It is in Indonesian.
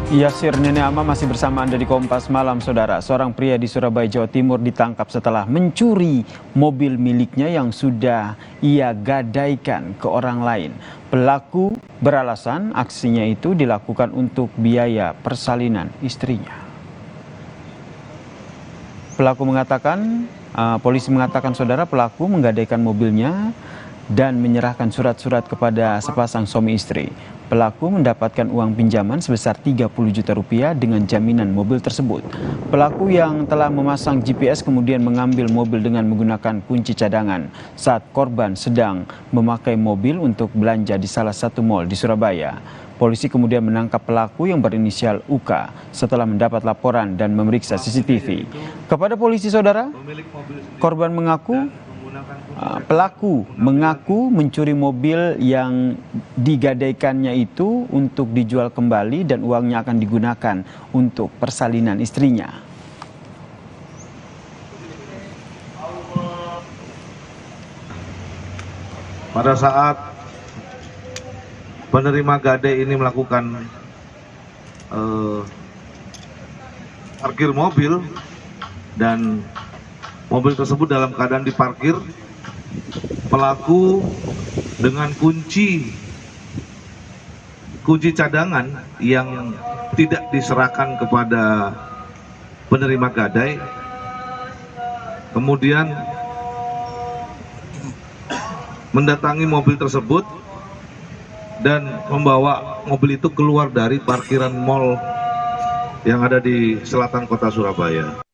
Yasir Nenek Ama masih bersama Anda di Kompas Malam, Saudara. Seorang pria di Surabaya, Jawa Timur ditangkap setelah mencuri mobil miliknya yang sudah ia gadaikan ke orang lain. Pelaku beralasan aksinya itu dilakukan untuk biaya persalinan istrinya. Polisi mengatakan, Saudara, pelaku menggadaikan mobilnya dan menyerahkan surat-surat kepada sepasang suami istri. Pelaku mendapatkan uang pinjaman sebesar 30 juta rupiah dengan jaminan mobil tersebut. Pelaku yang telah memasang GPS kemudian mengambil mobil dengan menggunakan kunci cadangan saat korban sedang memakai mobil untuk belanja di salah satu mal di Surabaya. Polisi kemudian menangkap pelaku yang berinisial UK setelah mendapat laporan dan memeriksa CCTV. Kepada polisi, Saudara, pelaku mengaku mencuri mobil yang digadaikannya itu untuk dijual kembali dan uangnya akan digunakan untuk persalinan istrinya. Pada saat penerima gadai ini melakukan parkir mobil dan mobil tersebut dalam keadaan diparkir, pelaku dengan kunci cadangan yang tidak diserahkan kepada penerima gadai, kemudian mendatangi mobil tersebut dan membawa mobil itu keluar dari parkiran mal yang ada di selatan kota Surabaya.